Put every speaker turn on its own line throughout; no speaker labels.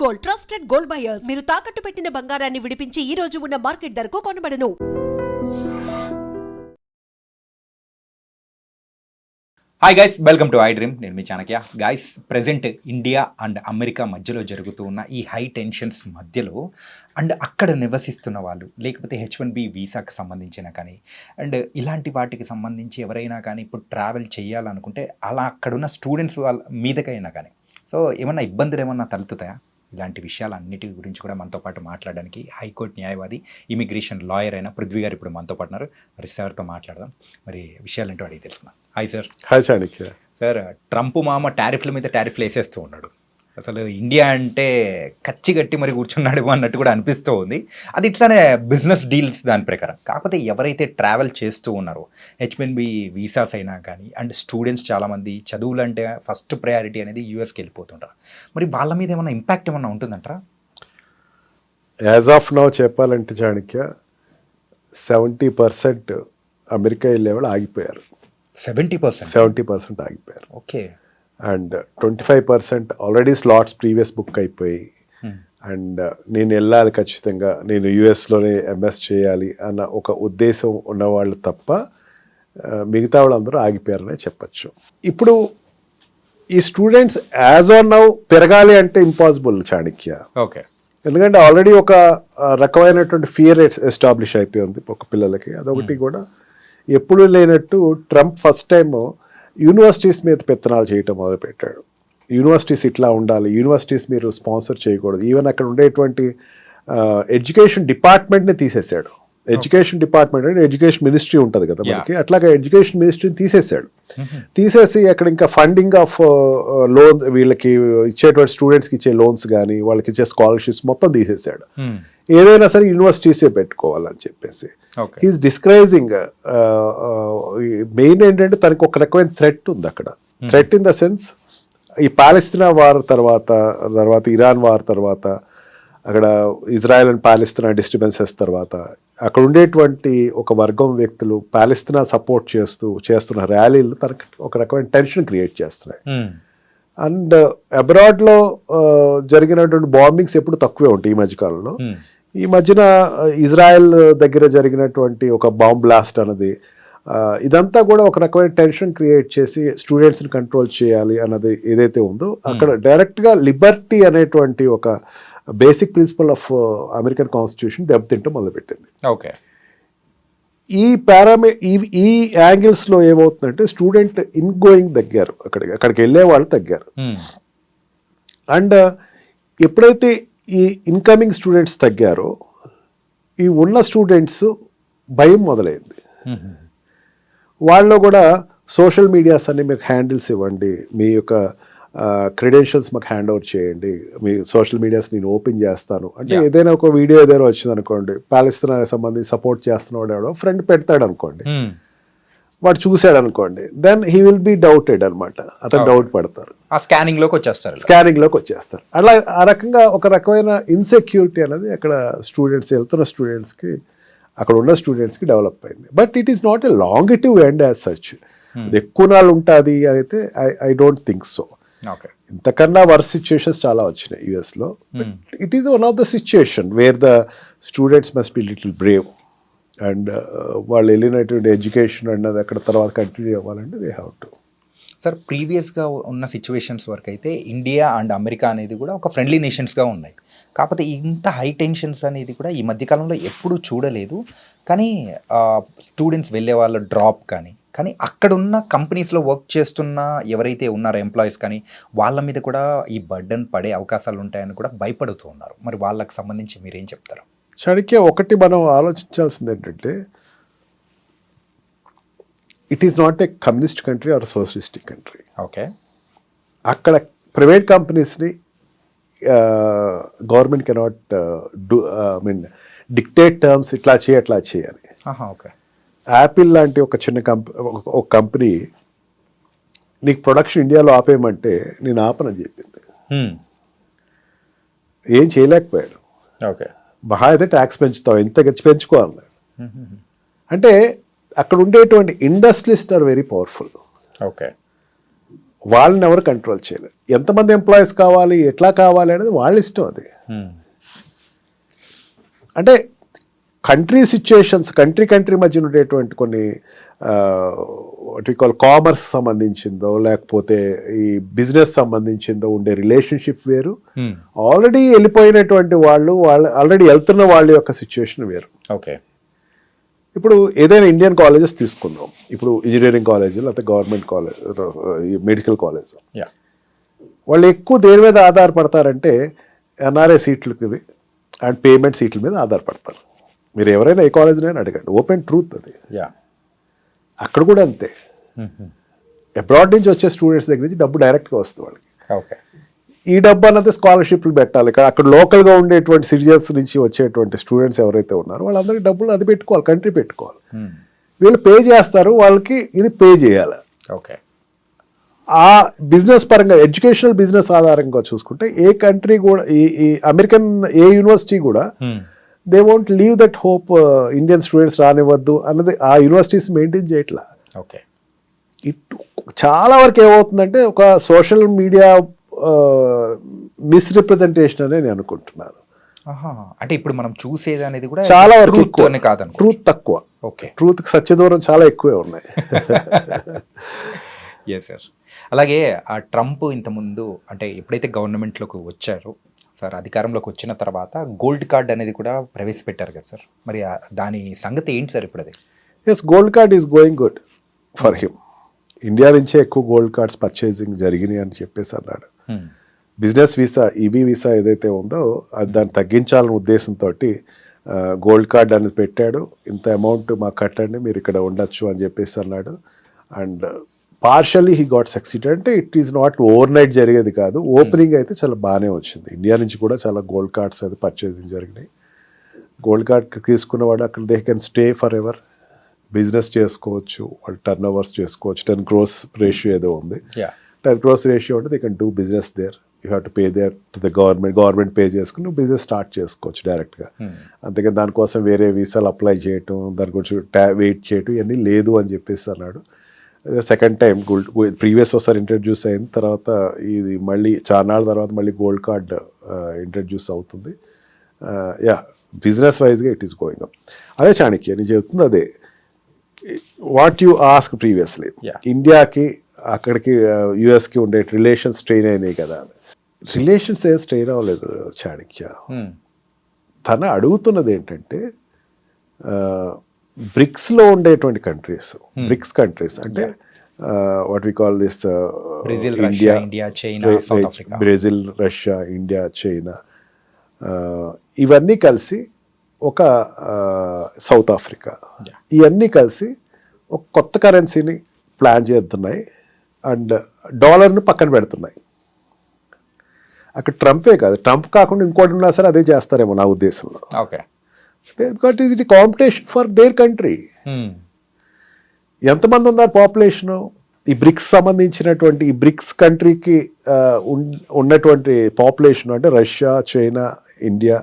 Gold, trusted gold buyers. మీరు తాకట్టు పెట్టిన బంగారాన్ని విడిపించి ఈ రోజు ఉన్న మార్కెట్ ధరకు కొనబడను.
Hi guys, welcome to I dream. నేను మీ Chanakya. Guys, present India and America మధ్యలో జరుగుతూ ఉన్న ఈ హై టెన్షన్స్ మధ్యలో అండ్ అక్కడ నివసిస్తున్న వాళ్ళు, లేకపోతే H1B వీసాకి సంబంధించిన కానీ అండ్ ఇలాంటి వాటికి సంబంధించి ఎవరైనా కానీ ఇప్పుడు ట్రావెల్ చేయాలనుకుంటే అలా అక్కడున్న స్టూడెంట్స్ వాళ్ళ మీదకైనా కానీ సో ఏమన్నా ఇబ్బందులు ఏమన్నా తలెత్తుతాయా? ఇలాంటి విషయాలన్నిటి గురించి కూడా మనతో పాటు మాట్లాడడానికి హైకోర్టు న్యాయవాది, ఇమిగ్రేషన్ లాయర్ అయిన పృథ్వీ గారు ఇప్పుడు మనతో పాటు ఉన్నారు. మరి సార్తో మాట్లాడదాం. మరి విషయాలేంటో అడిగి తెలుసుకున్నాం. Hi sir.
Hi Chanakya.
Sir, Trump మామ టారిఫ్ల మీద టారిఫ్లు వేసేస్తూ ఉన్నాడు. అసలు ఇండియా అంటే కచ్చి కట్టి మరి కూర్చున్నాడు అన్నట్టు కూడా అనిపిస్తూ ఉంది. అది ఇట్లానే బిజినెస్ డీల్స్ దాని ప్రకారం. కాకపోతే ఎవరైతే ట్రావెల్ చేస్తూ ఉన్నారో H1B వీసాస్ అయినా కానీ అండ్ స్టూడెంట్స్ చాలామంది చదువులు అంటే ఫస్ట్ ప్రయారిటీ అనేది యూఎస్కి వెళ్ళిపోతుంటారు. మరి వాళ్ళ మీద ఏమన్నా ఇంపాక్ట్ ఏమన్నా ఉంటుందంటారా?
యాజ్ ఆఫ్ నౌ చెప్పాలంటే చాణక్య 70% అమెరికా వెళ్ళేవాళ్ళు ఆగిపోయారు. 70% ఆగిపోయారు.
Okay.
And 25% already slots previous book అయిపోయి అండ్ నేను వెళ్ళాలి ఖచ్చితంగా, నేను యుఎస్లోనే ఎంఎస్ చేయాలి అన్న ఒక ఉద్దేశం ఉన్నవాళ్ళు తప్ప మిగతా వాళ్ళందరూ ఆగిపోయారనే చెప్పచ్చు. ఇప్పుడు ఈ స్టూడెంట్స్ యాజ్ ఆన్ నౌ పెరగాలి అంటే ఇంపాసిబుల్ చాణక్య.
ఓకే.
ఎందుకంటే ఆల్రెడీ ఒక రకమైనటువంటి ఫియర్ ఎస్టాబ్లిష్ అయిపోయింది ఒక పిల్లలకి. అదొకటి కూడా ఎప్పుడు లేనట్టు ట్రంప్ ఫస్ట్ టైం యూనివర్సిటీస్ మీద పెత్తనాలు చేయటం మొదలుపెట్టాడు. యూనివర్సిటీస్ ఇట్లా ఉండాలి, యూనివర్సిటీస్ మీరు స్పాన్సర్ చేయకూడదు. ఈవెన్ అక్కడ ఉండేటువంటి ఎడ్యుకేషన్ డిపార్ట్మెంట్ని తీసేశాడు. ఎడ్యుకేషన్ డిపార్ట్మెంట్ అంటే ఎడ్యుకేషన్ మినిస్ట్రీ ఉంటుంది కదా మనకి, అట్లాగే ఎడ్యుకేషన్ మినిస్ట్రీని తీసేశాడు. తీసేసి అక్కడ ఇంకా ఫండింగ్ ఆఫ్ లోన్, వీళ్ళకి ఇచ్చేటువంటి స్టూడెంట్స్కి ఇచ్చే లోన్స్ కానీ వాళ్ళకి ఇచ్చే స్కాలర్షిప్స్ మొత్తం తీసేశాడు. ఏదైనా సరే యూనివర్సిటీసే పెట్టుకోవాలని చెప్పేసి హీఈస్ డిస్కరేజింగ్. మెయిన్ ఏంటంటే తనకు ఒక రకమైన థ్రెట్ ఉంది అక్కడ. థ్రెట్ ఇన్ ద సెన్స్, ఈ పాలస్తీనా వార్ తర్వాత ఇరాన్ వార్ తర్వాత, అక్కడ ఇజ్రాయెల్ అండ్ పాలస్తీనా డిస్టర్బెన్సెస్ తర్వాత అక్కడ ఉండేటువంటి ఒక వర్గం వ్యక్తులు పాలస్తీనా సపోర్ట్ చేస్తున్న ర్యాలీలు తనకు ఒక రకమైన టెన్షన్ క్రియేట్ చేస్తున్నాయి. అండ్ అబ్రాడ్లో జరిగినటువంటి బాంబింగ్స్ ఎప్పుడు తక్కువే ఉంటాయి ఈ మధ్యకాలంలో. ఈ మధ్యన ఇజ్రాయెల్ దగ్గర జరిగినటువంటి ఒక బాంబ్ బ్లాస్ట్ అన్నది, ఇదంతా కూడా ఒక రకమైన టెన్షన్ క్రియేట్ చేసి స్టూడెంట్స్ని కంట్రోల్ చేయాలి అన్నది ఏదైతే ఉందో అక్కడ డైరెక్ట్గా లిబర్టీ అనేటువంటి ఒక basic principle of American constitution దెబ్బతింటూ మొదలుపెట్టింది.
ఓకే.
ఈ యాంగిల్స్లో ఏమవుతుందంటే స్టూడెంట్ ఇన్ గోయింగ్ తగ్గారు, అక్కడికి వెళ్ళే వాళ్ళు తగ్గారు. అండ్ ఎప్పుడైతే ఈ ఇన్కమింగ్ స్టూడెంట్స్ తగ్గారో ఈ ఉన్న స్టూడెంట్స్ భయం మొదలైంది. వాళ్ళు కూడా సోషల్ మీడియాస్ అన్ని మీకు హ్యాండిల్స్ ఇవ్వండి, మీ యొక్క క్రెడెన్షియల్స్ మాకు హ్యాండ్ ఓవర్ చేయండి, మీ సోషల్ మీడియాస్ నేను ఓపెన్ చేస్తాను అంటే ఏదైనా ఒక వీడియో ఏదైనా వచ్చింది అనుకోండి, పాలస్తీనాకి సంబంధించి సపోర్ట్ చేస్తున్నవాడు ఎవడో ఫ్రెండ్ పెడతాడు అనుకోండి, వాడు చూశాడు అనుకోండి, then he will be doubted అనమాట. అతను డౌట్ పడతారు,
స్కానింగ్ లోకి
వచ్చేస్తారు. అలా ఆ రకంగా ఒక రకమైన ఇన్సెక్యూరిటీ అనేది అక్కడ వెళ్తున్న స్టూడెంట్స్కి, అక్కడ ఉన్న స్టూడెంట్స్కి డెవలప్ అయింది. But it is not a longitive end as such. అది ఎక్కువ నాళ్ళు ఉంటుంది అయితే ఐ డోంట్ థింక్ సో. ఇంతకన్నా వర్స్ సిచ్యుయేషన్స్ చాలా వచ్చినాయి యుఎస్లో. It is one of the situation where the students must be little brave and వాళ్ళు వెళ్ళినటువంటి ఎడ్యుకేషన్ అన్నది అక్కడ తర్వాత కంటిన్యూ అవ్వాలంటే దే హ్యావ్ టు.
సార్, ప్రీవియస్గా ఉన్న సిచ్యువేషన్స్ వరకు అయితే ఇండియా అండ్ అమెరికా అనేది కూడా ఒక ఫ్రెండ్లీ నేషన్స్గా ఉన్నాయి. కాకపోతే ఇంత హై టెన్షన్స్ అనేది కూడా ఈ మధ్యకాలంలో ఎప్పుడూ చూడలేదు. కానీ స్టూడెంట్స్ వెళ్ళే వాళ్ళ డ్రాప్ కానీ అక్కడున్న కంపెనీస్లో వర్క్ చేస్తున్న ఎవరైతే ఉన్నారో ఎంప్లాయీస్ కానీ వాళ్ళ మీద కూడా ఈ బర్డన్ పడే అవకాశాలు ఉంటాయని కూడా భయపడుతూ ఉన్నారు. మరి వాళ్ళకి సంబంధించి మీరేం చెప్తారు?
చాణక్య, ఒకటి మనం ఆలోచించాల్సింది ఏంటంటే it is not a communist country or socialistic country.
Okay. అక్కడ
ప్రైవేట్ కంపెనీస్ని గవర్నమెంట్ కెనాట్ డిక్టేట్ టర్మ్స్, ఇట్లా చేయాలి.
ఓకే.
యాపిల్ లాంటి ఒక చిన్న కంపెనీ నీకు ప్రొడక్షన్ ఇండియాలో ఆపేయమంటే నేను ఆపనని చెప్పింది. ఏం చేయలేకపోయాడు.
ఓకే.
మహా అయితే ట్యాక్స్ పెంచుతావు, ఎంత పెంచుకోవాలి అంటే అక్కడ ఉండేటువంటి industrialist are very powerful.
Okay.
వాళ్ళని ఎవరు కంట్రోల్ చేయలేరు. ఎంతమంది ఎంప్లాయీస్ కావాలి, ఎట్లా కావాలి అనేది వాళ్ళ ఇష్టం. అది అంటే కంట్రీ సిచ్యుయేషన్స్, కంట్రీ మధ్య ఉండేటువంటి కొన్ని వాట్ కాల్ కామర్స్ సంబంధించిందో లేకపోతే ఈ బిజినెస్ సంబంధించిందో ఉండే రిలేషన్షిప్ వేరు, ఆల్రెడీ వెళ్ళిపోయినటువంటి వాళ్ళు ఆల్రెడీ వెళ్తున్న వాళ్ళ యొక్క సిచ్యుయేషన్ వేరు.
ఓకే,
ఇప్పుడు ఏదైనా ఇండియన్ కాలేజెస్ తీసుకుందాం, ఇప్పుడు ఇంజనీరింగ్ కాలేజ్ లేకపోతే గవర్నమెంట్ కాలేజ్, మెడికల్ కాలేజ్, వాళ్ళు ఎక్కువ దేని మీద ఆధారపడతారంటే ఎన్ఆర్ఐ సీట్లకి అండ్ పేమెంట్ సీట్ల మీద ఆధారపడతారు. మీరు ఎవరైనా ఏ కాలేజ్నైనా అడగండి, ఓపెన్ ట్రూత్ అది. అక్కడ కూడా అంతే, అబ్రాడ్ నుంచి వచ్చే స్టూడెంట్స్ దగ్గర నుంచి డబ్బు డైరెక్ట్గా వస్తుంది వాళ్ళకి.
ఓకే,
ఈ డబ్బు అన్నది స్కాలర్షిప్లు పెట్టాలి. అక్కడ లోకల్గా ఉండేటువంటి సిటిజన్స్ నుంచి వచ్చేటువంటి స్టూడెంట్స్ ఎవరైతే ఉన్నారో వాళ్ళందరికీ డబ్బులు అది పెట్టుకోవాలి, కంట్రీ పెట్టుకోవాలి. వీళ్ళు పే చేస్తారు, వాళ్ళకి ఇది పే చేయాలి.
ఓకే,
ఆ బిజినెస్ పరంగా ఎడ్యుకేషనల్ బిజినెస్ ఆధారంగా చూసుకుంటే ఏ కంట్రీ కూడా ఈ అమెరికన్ ఏ యూనివర్సిటీ కూడా they won't leave that hope Indian students రానివ్వద్దు అన్నది ఆ యూనివర్సిటీస్ మెయింటైన్ చేయట్లా.
ఓకే,
చాలా వరకు ఏమవుతుందంటే ఒక సోషల్ మీడియా మిస్రిప్రజెంటేషన్ అనే నేను అనుకుంటున్నాను.
అంటే ఇప్పుడు మనం చూసేది అనేది కూడా
చాలా వరకు
కాదు,
ట్రూత్ తక్కువ.
ఓకే,
ట్రూత్ కి సత్య దూరం చాలా ఎక్కువే ఉన్నాయి.
Yes sir. అలాగే ఆ ట్రంప్ ఇంతకుముందు అంటే ఎప్పుడైతే గవర్నమెంట్లోకి వచ్చారో సార్, అధికారంలోకి వచ్చిన తర్వాత గోల్డ్ కార్డ్ అనేది కూడా ప్రవేశపెట్టారు కదా సార్, మరి దాని సంగతి ఏంటి సార్ ఇప్పుడు అది?
Yes, gold card is going good for him. India నుంచే ఎక్కువ గోల్డ్ కార్డ్స్ పర్చేసింగ్ జరిగినాయి అని చెప్పేసి అన్నాడు. బిజినెస్ వీసా, ఈబీ వీసా ఏదైతే ఉందో అది దాన్ని తగ్గించాలనే ఉద్దేశంతో గోల్డ్ కార్డ్ అనేది పెట్టాడు. ఇంత అమౌంట్ మాకు కట్టండి, మీరు ఇక్కడ ఉండొచ్చు అని చెప్పేసి అన్నాడు. And partially he got succeeded. అంటే it is not overnight జరిగేది కాదు, ఓపెనింగ్ అయితే చాలా బాగానే వచ్చింది. ఇండియా నుంచి కూడా చాలా గోల్డ్ కార్డ్స్ అయితే పర్చేసింగ్ జరిగినాయి. గోల్డ్ కార్డ్ తీసుకున్నవాడు అక్కడ they can stay for ever, business చేసుకోవచ్చు, వాళ్ళు టర్న్ ఓవర్స్ చేసుకోవచ్చు. 10 crores రేషియో ఏదో ఉంది, 10 crores రేషియో ఉంటే they can do business there. You have to pay there to the government pay చేసుకుని నువ్వు బిజినెస్ స్టార్ట్ చేసుకోవచ్చు డైరెక్ట్గా. అంతేకాని దానికోసం వేరే వీసాలు అప్లై చేయటం, దాని గురించి వెయిట్ చేయటం ఇవన్నీ లేదు అని చెప్పేసి అన్నాడు. సెకండ్ టైం ప్రీవియస్ ఒకసారి ఇంట్రడ్యూస్ అయిన తర్వాత ఇది మళ్ళీ చాలా తర్వాత మళ్ళీ గోల్డ్ కార్డ్ ఇంట్రడ్యూస్ అవుతుంది. బిజినెస్ వైజ్గా ఇట్ ఈస్ గోయింగ్ అప్. అదే చాణక్య నేను చెప్తుంది అదే, వాట్ యు ఆస్క్ ప్రీవియస్లీ, ఇండియాకి అక్కడికి యుఎస్కి ఉండే రిలేషన్స్ స్ట్రెయిన్ అయినాయి కదా. రిలేషన్స్ ఏం స్ట్రెయిన్ అవ్వలేదు చాణక్య. తన అడుగుతున్నది ఏంటంటే బ్రిక్స్లో ఉండేటువంటి కంట్రీస్, బ్రిక్స్ కంట్రీస్ అంటే what we call this India, Brazil, Russia, India, China, ఇవన్నీ కలిసి ఒక సౌత్ ఆఫ్రికా, ఇవన్నీ కలిసి ఒక కొత్త కరెన్సీని ప్లాన్ చేస్తున్నాయి అండ్ డాలర్ను పక్కన పెడుతున్నాయి. అక్కడ ట్రంపే కాదు, ట్రంప్ కాకుండా ఇంకోటి ఉన్నా సరే అదే చేస్తారేమో నా ఉద్దేశంలో.
Okay,
because is it competition for their country. ఎంతమంది ఉన్నారు పాపులేషను ఈ బ్రిక్స్ సంబంధించినటువంటి, ఈ బ్రిక్స్ కంట్రీకి ఉన్నటువంటి పాపులేషన్ అంటే Russia, China, India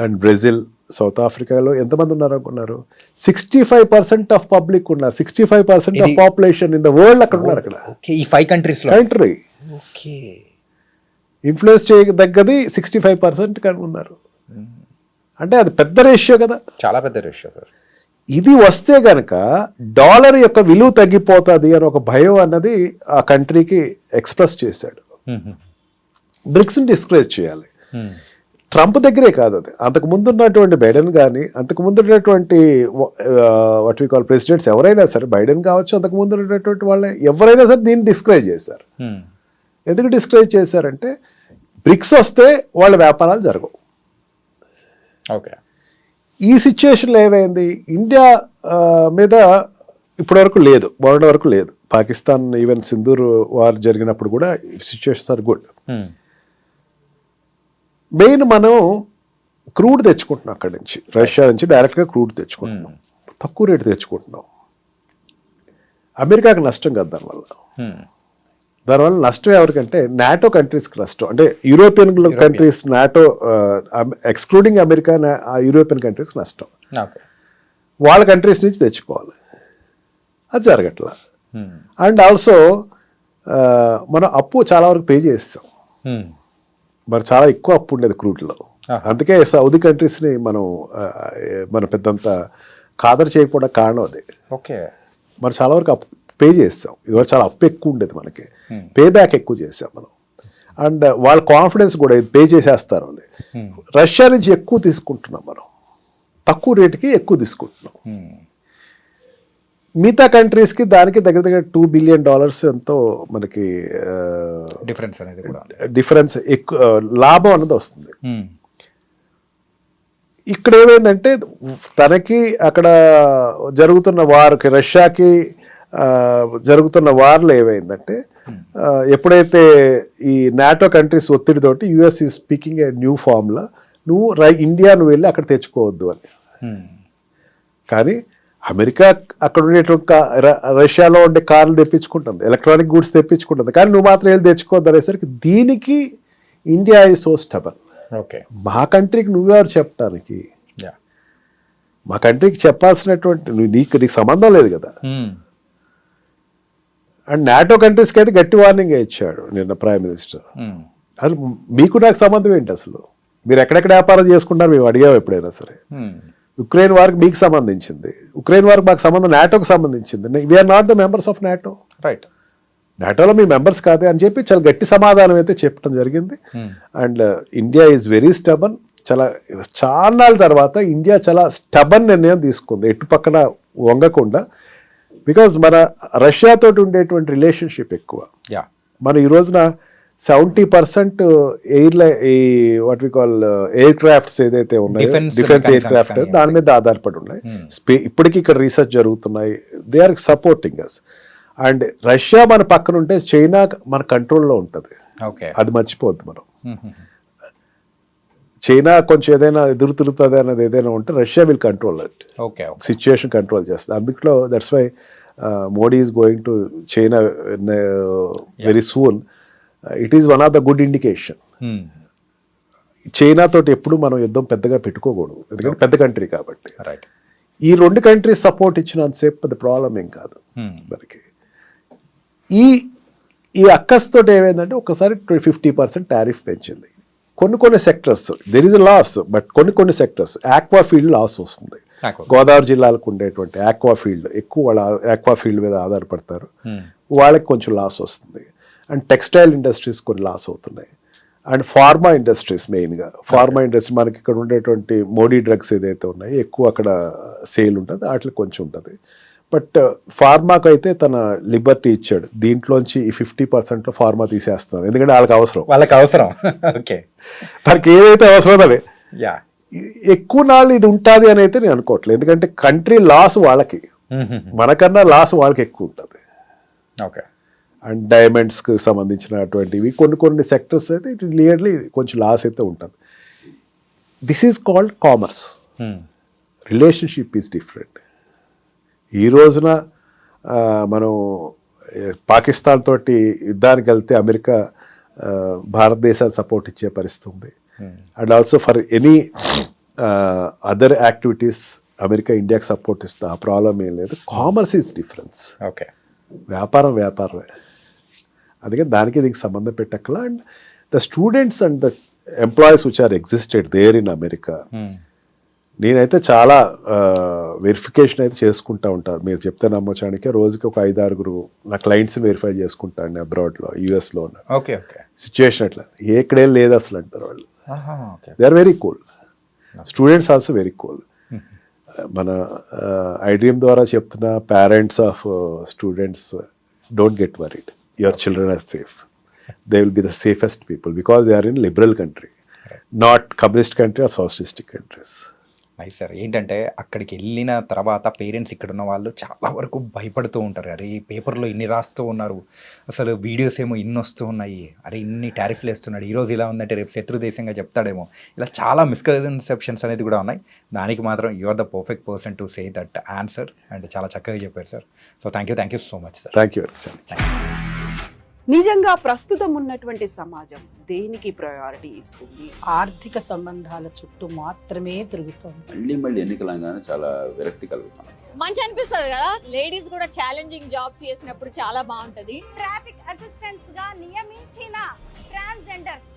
and Brazil, south ఆఫ్రికాలో ఎంతమంది ఉన్నారు అనుకున్నారు? 65% ఆఫ్ పబ్లిక్ ఉన్నారు, 65% of population in the world అక్కడ ఉన్నారు. అక్కడ
ఈ 5 countries
కంట్రీ ఇన్ఫ్లుయెన్స్ చేయదగ్గది 65% కానీ ఉన్నారు. అంటే అది పెద్ద రేషియో కదా,
చాలా పెద్ద రేషియో సార్.
ఇది వస్తే గనక డాలర్ యొక్క విలువ తగ్గిపోతుంది అని ఒక భయం అన్నది ఆ కంట్రీకి ఎక్స్ప్రెస్ చేశాడు. బ్రిక్స్ని డిస్కరేజ్ చేయాలి. ట్రంప్ దగ్గరే కాదు అది, అంతకు ముందు ఉన్నటువంటి బైడెన్ కానీ, అంతకు ముందు ఉన్నటువంటి వాట్ వి కాల్ ప్రెసిడెంట్స్ ఎవరైనా సరే, బైడెన్ కావచ్చు, అంతకు ముందు ఉన్నటువంటి వాళ్ళే ఎవరైనా సరే దీన్ని డిస్కరేజ్ చేశారు. ఎందుకు డిస్కరేజ్ చేశారంటే బ్రిక్స్ వస్తే వాళ్ళ వ్యాపారాలు జరగవు.
ఓకే,
ఈ సిచ్యుయేషన్లో ఏమైంది, ఇండియా మీద ఇప్పటివరకు లేదు, మొన్నటి వరకు లేదు. పాకిస్తాన్ ఈవెన్ సింధూర్ వార్ జరిగినప్పుడు కూడా సిచ్యుయేషన్స్ ఆర్ గుడ్. మెయిన్ మనం క్రూడ్ తెచ్చుకుంటున్నాం అక్కడి నుంచి, రష్యా నుంచి డైరెక్ట్గా క్రూడ్ తెచ్చుకుంటున్నాం, తక్కువ రేటు తెచ్చుకుంటున్నాం. అమెరికాకి నష్టం కదా దానివల్ల నష్టం ఎవరికంటే నాటో కంట్రీస్కి నష్టం. అంటే European countries, NATO excluding America, European కంట్రీస్కి నష్టం. వాళ్ళ కంట్రీస్ నుంచి తెచ్చుకోవాలి, అది జరగట్లా. అండ్ ఆల్సో మనం అప్పు చాలా వరకు పే చేస్తాం. మరి చాలా ఎక్కువ అప్పు ఉండేది క్రూడ్లో. అందుకే సౌదీ కంట్రీస్ని మనం పెద్దంత ఖాదరు చేయకపోవడం కారణం అదే.
ఓకే,
మనం చాలా వరకు అప్పు పే చేస్తాం. ఇదివరకు చాలా అప్పు ఎక్కువ ఉండేది, మనకి పే బ్యాక్ ఎక్కువ చేసాం మనం. అండ్ వాళ్ళ కాన్ఫిడెన్స్ కూడా ఇది పే చేసేస్తారు అని. రష్యా నుంచి ఎక్కువ తీసుకుంటున్నాం మనం, తక్కువ రేటుకి ఎక్కువ తీసుకుంటున్నాం. మిగతా కంట్రీస్కి దానికి దగ్గర దగ్గర $2 బిలియన్ ఎంతో మనకి డిఫరెన్స్ ఎక్కువ లాభం అన్నది వస్తుంది. ఇక్కడ ఏమైందంటే తనకి అక్కడ జరుగుతున్న వార్కి, రష్యాకి జరుగుతున్న వార్లు ఏమైందంటే ఎప్పుడైతే ఈ నాటో కంట్రీస్ ఒత్తిడితోటి యుఎస్ ఈ స్పీకింగ్ ఏ న్యూ ఫార్మ్లా, నువ్వు ఇండియా నువ్వు వెళ్ళి అక్కడ తెచ్చుకోవద్దు అని. కానీ అమెరికా అక్కడ ఉండేటువంటి రష్యాలో ఉండే కార్లు తెప్పించుకుంటుంది, ఎలక్ట్రానిక్ గూడ్స్ తెప్పించుకుంటుంది, కానీ నువ్వు మాత్రం వెళ్ళి తెచ్చుకోవద్దు అనేసరికి దీనికి India is so stubborn.
Okay,
మా కంట్రీకి నువ్వెవరు చెప్పడానికి? మా కంట్రీకి చెప్పాల్సినటువంటి నీకు సంబంధం లేదు కదా. అండ్ నాటో కంట్రీస్కి అయితే గట్టి వార్నింగ్ ఇచ్చాడు నిన్న ప్రైమ్ మినిస్టర్. అసలు మీకు నాకు సంబంధం ఏంటి? అసలు మీరు ఎక్కడెక్కడ వ్యాపారం చేసుకుంటారు మేము అడిగాము ఎప్పుడైనా సరే. ఉక్రెయిన్ వార్కి మీకు సంబంధించింది, ఉక్రెయిన్ వార్కి మాకు సంబంధం నాటోకి సంబంధించింది. We are not the members of NATO.
Right,
నాటోలో మీ మెంబర్స్ కాదే అని చెప్పి చాలా గట్టి సమాధానం అయితే చెప్పడం జరిగింది. And India is very stubborn. చాలా నాళ్ళ తర్వాత ఇండియా చాలా స్టబన్ నిర్ణయం తీసుకుంది, ఎటు పక్కన వంగకుండా. బికాజ్ మన రష్యాతోటి ఉండేటువంటి రిలేషన్షిప్ ఎక్కువ. మనం ఈ రోజున 70% వాట్ వి కాల్ ఎయిర్ క్రాఫ్ట్స్ ఏదైతే ఉన్నాయో, డిఫెన్స్ ఎయిర్ క్రాఫ్ట్, దాని మీద ఆధారపడి ఉన్నాయి. ఇప్పటికీ ఇక్కడ రీసెర్చ్ జరుగుతున్నాయి. They are supporting us. And Russia మన పక్కన ఉంటే చైనా మన కంట్రోల్లో ఉంటుంది. అది మర్చిపోవద్దు మనం. చైనా కొంచెం ఏదైనా ఎదురు తిరుగుతుంది అన్నది ఏదైనా ఉంటే Russia will control it. Situation control చేస్తుంది. అందులో that's why Modi is going to China very soon. It is one of the good indication. China తోటి ఎప్పుడు మనం యుద్ధం పెద్దగా పెట్టుకోకూడదు, ఎందుకంటే పెద్ద కంట్రీ కాబట్టి. ఈ రెండు కంట్రీస్ సపోర్ట్ ఇచ్చినంతసేపు పెద్ద ప్రాబ్లం ఏం కాదు మనకి. ఈ అక్కస్తోటి ఏమైందంటే ఒకసారి 50% టారిఫ్ పెంచింది. కొన్ని sectors there is loss, but కొన్ని సెక్టర్స్ ఆక్వా ఫీల్డ్ లాస్ వస్తుంది. గోదావరి జిల్లాలకు ఉండేటువంటి ఆక్వా ఫీల్డ్ ఎక్కువ, వాళ్ళ ఆక్వా ఫీల్డ్ మీద ఆధారపడతారు, వాళ్ళకి కొంచెం లాస్ వస్తుంది. అండ్ టెక్స్టైల్ ఇండస్ట్రీస్ కొన్ని లాస్ అవుతున్నాయి. అండ్ ఫార్మా ఇండస్ట్రీస్, మెయిన్గా ఫార్మా ఇండస్ట్రీ మనకి ఇక్కడ ఉండేటువంటి మోడీ డ్రగ్స్ ఏదైతే ఉన్నాయో ఎక్కువ అక్కడ సేల్ ఉంటుంది, వాటికి కొంచెం ఉంటుంది. బట్ ఫార్మాకు అయితే తన లిబర్టీ ఇచ్చాడు. దీంట్లోంచి ఈ 50%లో ఫార్మా తీసేస్తున్నారు, ఎందుకంటే వాళ్ళకి అవసరం.
ఓకే,
తనకి ఏదైతే అవసరం అదే ఎక్కువ నాళ్ళు ఇది ఉంటుంది అని అయితే నేను అనుకోవట్లేదు. ఎందుకంటే కంట్రీ లాస్ వాళ్ళకి, మనకన్నా లాస్ వాళ్ళకి ఎక్కువ ఉంటుంది.
ఓకే,
అండ్ డైమండ్స్కి సంబంధించినటువంటివి కొన్ని సెక్టర్స్ అయితే ఇట్ నియర్లీ కొంచెం లాస్ అయితే ఉంటుంది. This is called commerce. Relationship is different. ఈ రోజున మనం పాకిస్తాన్ తోటి యుద్ధానికి వెళ్తే అమెరికా భారతదేశానికి సపోర్ట్ ఇచ్చే పరిస్థితి ఉంది. And also for any other activities America ఇండియాకి సపోర్ట్ ఇస్తే ఆ ప్రాబ్లం ఏం లేదు. Commerce is difference.
ఓకే,
వ్యాపారమే. అందుకే దానికి దీనికి సంబంధం పెట్టక్కల. And the students and the employees which are existed there in America, నేనైతే చాలా వెరిఫికేషన్ అయితే చేసుకుంటా ఉంటాను. మీరు చెప్తే నమ్మొచ్చానికి రోజుకి ఒక 5-6 నా క్లయింట్స్ వెరిఫై చేసుకుంటాను అబ్రాడ్లో, యూఎస్లో ఉన్న సిచ్యువేషన్ అట్లా ఎక్కడేం లేదు అసలు అంటారు వాళ్ళు. They are very cool. Students also very cool. మన ఐడ్రీమ్ ద్వారా చెప్తున్న parents of students, don't get worried, your children are safe. They will be the safest people because they are in liberal country, not communist country or socialistic countries.
Nice sir. ఏంటంటే అక్కడికి వెళ్ళిన తర్వాత parents ఇక్కడ ఉన్న వాళ్ళు చాలా వరకు భయపడుతూ ఉంటారు. అరే పేపర్లో ఇన్ని రాస్తూ ఉన్నారు, అసలు వీడియోస్ ఏమో ఇన్ని వస్తూ ఉన్నాయి, అరే ఇన్ని టారిఫ్లు వేస్తున్నాడు, ఈరోజు ఇలా ఉందంటే రేపు శత్రు దేశంగా చెప్తాడేమో, ఇలా చాలా మిస్కన్సెప్షన్స్ అనేది కూడా ఉన్నాయి. దానికి మాత్రం you are the perfect person to say that answer. And చాలా చక్కగా చెప్పారు sir. So thank you so much sir.
Thank you.
నిజంగా ప్రస్తుతం ఉన్నటువంటి సమాజం దేనికి ప్రయారిటీ ఇస్తుంది?
ఆర్థిక సంబంధాల చుట్టూ మాత్రమే తిరుగుతుంది.
మళ్ళీ ఎన్నికలంగానే చాలా విరక్తి కలుగుతాం.
మంచి అనిపిస్తుంది కదా, లేడీస్ కూడా ఛాలెంజింగ్ జాబ్స్ చేసినప్పుడు చాలా బాగుంటది.
ట్రాఫిక్
అసిస్టెంట్స్ గా నియమించిన ట్రాన్స్జెండర్స్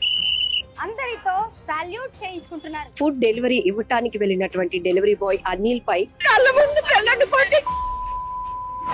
అందరితో సాల్యూట్ చేయించుకుంటున్నారు.
ఫుడ్ డెలివరీ ఇవ్వటానికి వెళ్ళినటువంటి డెలివరీ బాయ్ అనిల్ పై కళ్ళ ముందు